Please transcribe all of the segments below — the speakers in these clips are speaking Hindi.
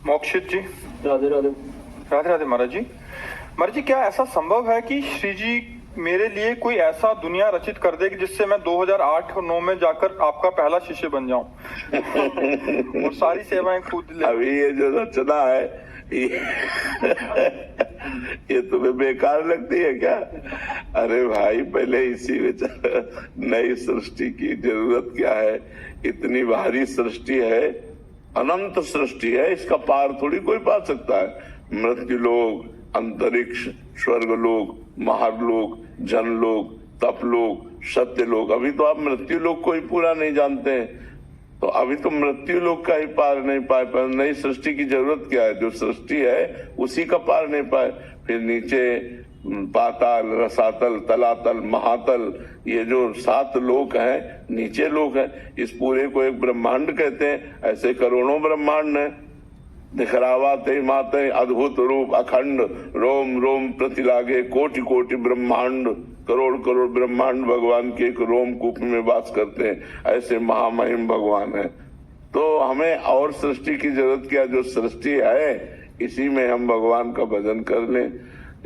मोक्षित जी। राधे राधे। राधे राधे महाराज जी। महाराज जी, क्या ऐसा संभव है कि श्री जी मेरे लिए कोई ऐसा दुनिया रचित कर दे कि जिससे मैं 2008 और 9 में जाकर आपका पहला शिष्य बन जाऊं और सारी सेवाएं खुद ले? अभी ये जो रचना है ये तुम्हें बेकार लगती है क्या? अरे भाई, पहले इसी विचार नई सृष्टि की जरूरत क्या है? इतनी भारी सृष्टि है, अनंत सृष्टि है, इसका पार थोड़ी कोई पा सकता है। मृत्यु लोक, अंतरिक्ष, स्वर्ग लोक, महालोक, जनलोक, तपलोक, सत्य लोक। अभी तो आप मृत्यु लोक को ही पूरा नहीं जानते हैं, तो अभी तो मृत्यु लोक का ही पार नहीं पाए। पर नई सृष्टि की जरूरत क्या है? जो सृष्टि है उसी का पार नहीं पाए। फिर नीचे पाताल, रसातल, तलातल, महातल, ये जो 7 लोक हैं, नीचे लोक है। इस पूरे को एक ब्रह्मांड कहते हैं। ऐसे करोड़ों ब्रह्मांड है। दिखरावाते माते अद्भुत रूप अखंड, रोम रोम प्रति लागे कोटि कोटि ब्रह्मांड। करोड़ करोड़ ब्रह्मांड भगवान के एक रोम कूप में वास करते हैं। ऐसे महामहिम भगवान है। तो हमें और सृष्टि की जरूरत क्या? जो सृष्टि है इसी में हम भगवान का भजन कर लें,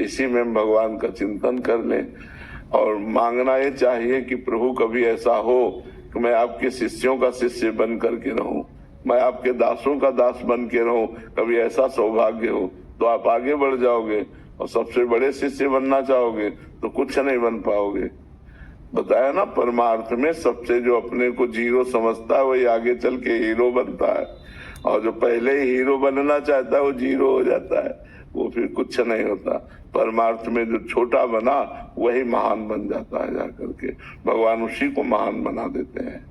इसी में हम भगवान का चिंतन कर लें। और मांगना ये चाहिए कि प्रभु कभी ऐसा हो कि मैं आपके शिष्यों का शिष्य बन करके रहूं, मैं आपके दासों का दास बन के रहूं। कभी ऐसा सौभाग्य हो तो आप आगे बढ़ जाओगे, और सबसे बड़े शिष्य बनना चाहोगे तो कुछ नहीं बन पाओगे। बताया ना, परमार्थ में सबसे जो अपने को जीरो समझता है वही आगे चल के हीरो बनता है, और जो पहले ही हीरो बनना चाहता है वो जीरो हो जाता है, वो फिर कुछ नहीं होता। परमार्थ में जो छोटा बना वही महान बन जाता है जाकर के। भगवान उसी को महान बना देते हैं।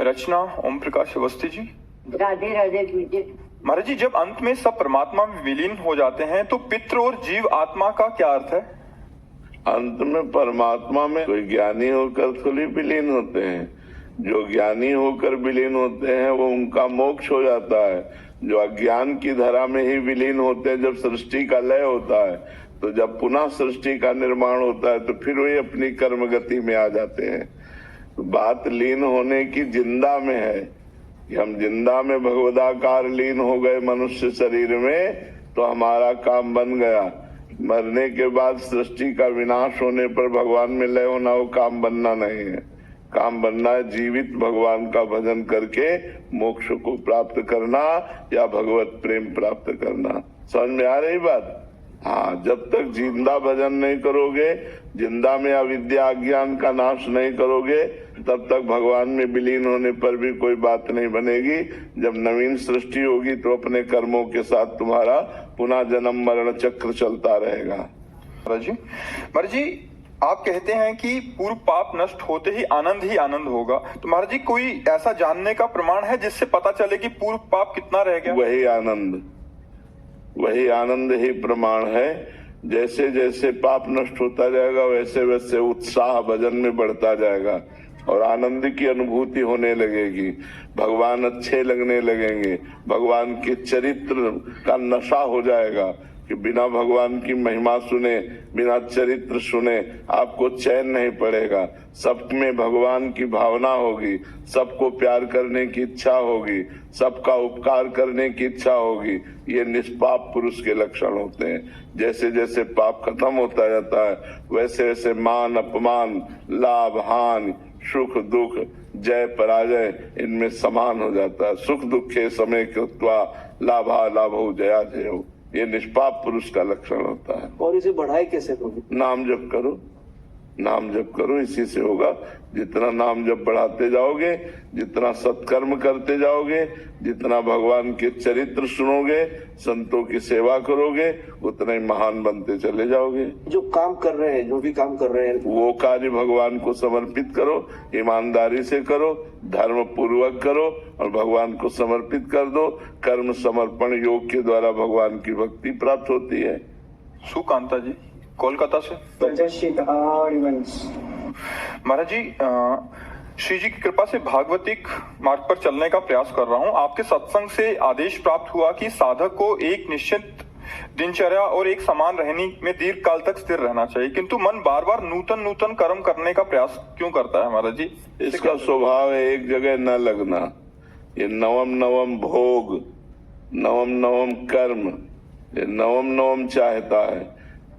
रचना ओम प्रकाश अवस्थी जी। राधे राधे पूज्य महाराज जी, जब अंत में सब परमात्मा में विलीन हो जाते हैं तो पितृ और जीव आत्मा का क्या अर्थ है? अंत में परमात्मा में कोई ज्ञानी होकर थोड़ी विलीन होते हैं। जो ज्ञानी होकर विलीन होते हैं वो उनका मोक्ष हो जाता है। जो अज्ञान की धरा में ही विलीन होते हैं, जब सृष्टि का लय होता है, तो जब पुनः सृष्टि का निर्माण होता है तो फिर वे अपनी कर्म गति में आ जाते हैं। तो बात लीन होने की जिंदा में है कि हम जिंदा में भगवदाकार लीन हो गए मनुष्य शरीर में, तो हमारा काम बन गया। मरने के बाद सृष्टि का विनाश होने पर भगवान में लय होना वो काम बनना नहीं है। काम बनना है जीवित भगवान का भजन करके मोक्ष को प्राप्त करना या भगवत प्रेम प्राप्त करना। समझ में आ रही बात? हाँ, जब तक जिंदा भजन नहीं करोगे, जिंदा में अविद्या अज्ञान का नाश नहीं करोगे, तब तक भगवान में विलीन होने पर भी कोई बात नहीं बनेगी। जब नवीन सृष्टि होगी तो अपने कर्मों के साथ तुम्हारा पुनः जन्म मरण चक्र चलता रहेगा। महाराज जी, आप कहते हैं कि पूर्व पाप नष्ट होते ही आनंद होगा। तो महाराज जी, कोई ऐसा जानने का प्रमाण है जिससे पता चले कि पूर्व पाप कितना रह गया? वही आनंद ही प्रमाण है। जैसे जैसे पाप नष्ट होता जाएगा वैसे वैसे उत्साह भजन में बढ़ता जाएगा और आनंद की अनुभूति होने लगेगी। भगवान अच्छे लगने लगेंगे, भगवान के चरित्र का नशा हो जाएगा कि बिना भगवान की महिमा सुने, बिना चरित्र सुने आपको चैन नहीं पड़ेगा। सब में भगवान की भावना होगी, सबको प्यार करने की इच्छा होगी, सबका उपकार करने की इच्छा होगी। ये निष्पाप पुरुष के लक्षण होते हैं। जैसे जैसे पाप खत्म होता जाता है वैसे वैसे मान अपमान, लाभ हानि, सुख दुख, जय पराजय इनमें समान हो जाता है। सुख दुखे समय कृत्वा लाभा लाभो जया जयो, ये निष्पाप पुरुष का लक्षण होता है। और इसे बढ़ाए कैसे करोगे? नाम जप करो, नाम जप करो, इसी से होगा। जितना नाम जप बढ़ाते जाओगे, जितना सत्कर्म करते जाओगे, जितना भगवान के चरित्र सुनोगे, संतों की सेवा करोगे, उतना ही महान बनते चले जाओगे। जो काम कर रहे हैं, जो भी काम कर रहे हैं, वो कार्य भगवान को समर्पित करो, ईमानदारी से करो, धर्म पूर्वक करो और भगवान को समर्पित कर दो। कर्म समर्पण योग के द्वारा भगवान की भक्ति प्राप्त होती है। सुकांता जी कोलकाता से। महाराज जी, श्री जी की कृपा से भागवतिक मार्ग पर चलने का प्रयास कर रहा हूँ। आपके सत्संग से आदेश प्राप्त हुआ कि साधक को एक निश्चित दिनचर्या और एक समान रहनी में दीर्घ काल तक स्थिर रहना चाहिए, किंतु मन बार बार नूतन कर्म करने का प्रयास क्यों करता है महाराज जी? इसका स्वभाव है एक जगह न लगना। ये नवम भोग, नवम नवम कर्म, ये नवम नवम चाहता है।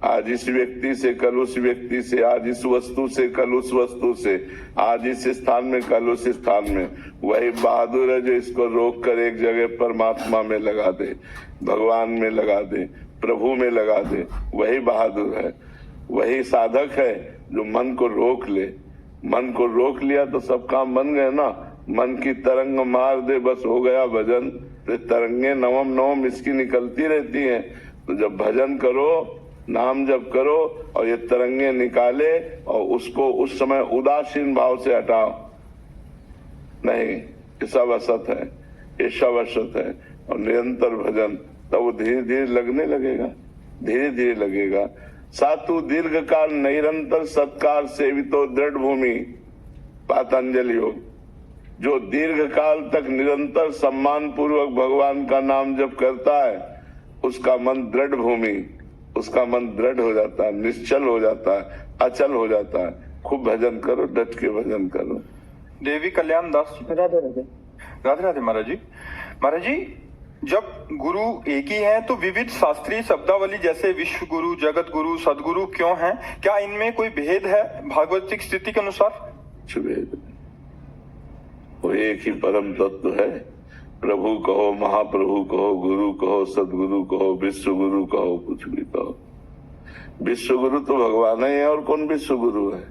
आज इस व्यक्ति से, कल उस व्यक्ति से, आज इस वस्तु से, कल उस वस्तु से, आज इस स्थान में, कल उस स्थान में। वही बहादुर है जो इसको रोक कर एक जगह परमात्मा में लगा दे, भगवान में लगा दे, प्रभु में लगा दे। वही बहादुर है। वही साधक है जो मन को रोक ले। मन को रोक लिया तो सब काम बन गए ना। मन की तरंग मार दे, बस हो गया भजन। तो तरंगे नवम नवम इसकी निकलती रहती हैं। तो जब भजन करो, नाम जप करो और ये तरंगे निकाले और उसको उस समय उदासीन भाव से हटाओ। नहीं, ये सब असत है, ये सब असत है। और निरंतर भजन, तब वो धीरे धीरे लगने लगेगा, धीरे धीरे लगेगा। सातु दीर्घ काल निरंतर सत्कार सेवितो दृढ़ भूमि, पातंजलि योग। जो दीर्घ काल तक निरंतर सम्मान पूर्वक भगवान का नाम जप करता है, उसका मन दृढ़ भूमि, उसका मन दृढ़ हो जाता है, निश्चल हो जाता है, अचल हो जाता है। खूब भजन करो, डट के भजन करो। देवी कल्याण दास जी। राधे राधे। राधे राधे महाराज जी। महाराज जी, जब गुरु एक ही हैं तो विविध शास्त्रीय शब्दावली जैसे विश्व गुरु, जगत गुरु, सदगुरु क्यों हैं? क्या इनमें कोई भेद है भागवतिक स्थिति के अनुसार? कुछ भेद नहीं। वो एक ही परम तत्व है। प्रभु कहो, महाप्रभु कहो, गुरु कहो, सदगुरु कहो, विश्व गुरु कहो, कुछ भी कहो। विश्व गुरु तो भगवान है, और कौन विश्व गुरु है?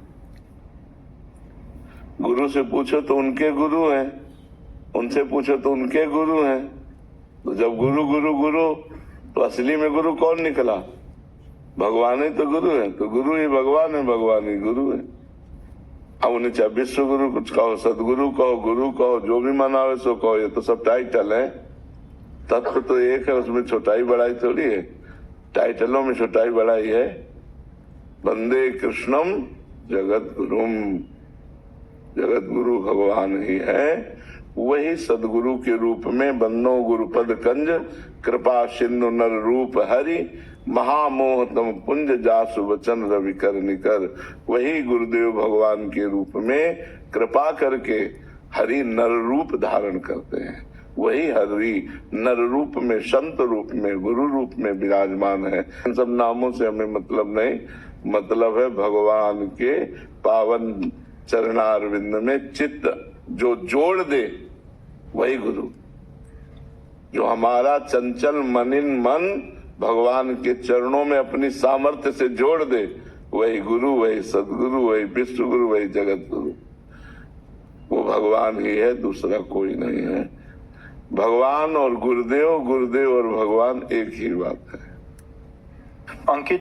गुरु से पूछो तो उनके गुरु हैं, उनसे पूछो तो उनके गुरु हैं। तो जब गुरु गुरु गुरु, तो असली में गुरु कौन निकला? भगवान ही तो गुरु है। तो गुरु ही भगवान है, भगवान ही गुरु है। अब उन्हें चाहे विश्व गुरु कुछ कहो, सदगुरु कहो, गुरु कहो, जो भी मनावे सो कहो, ये तो सब टाइटल है। तत्व तो एक है, उसमें छोटाई बड़ाई थोड़ी है। टाइटलों में छोटाई बड़ाई है। वंदे कृष्णम जगत गुरुम, जगत गुरु भगवान ही है। वही सदगुरु के रूप में बन्नो गुरुपद कंज, कृपा सिंधु नर रूप हरि, महामोह तम पुंज जासु वचन रवि कर निकर। वही गुरुदेव भगवान के रूप में कृपा करके हरि नर रूप धारण करते हैं। वही हरि नर रूप में, संत रूप में, गुरु रूप में विराजमान है। इन सब नामों से हमें मतलब नहीं। मतलब है भगवान के पावन चरणारविंद में चित्त जो जोड़ दे, वही गुरु। जो हमारा चंचल मनिन मन भगवान के चरणों में अपनी सामर्थ्य से जोड़ दे, वही गुरु, वही सदगुरु, वही विश्व गुरु, वही जगत गुरु। वो भगवान ही है, दूसरा कोई नहीं है। भगवान और गुरुदेव, गुरुदेव और भगवान एक ही बात है। अंकित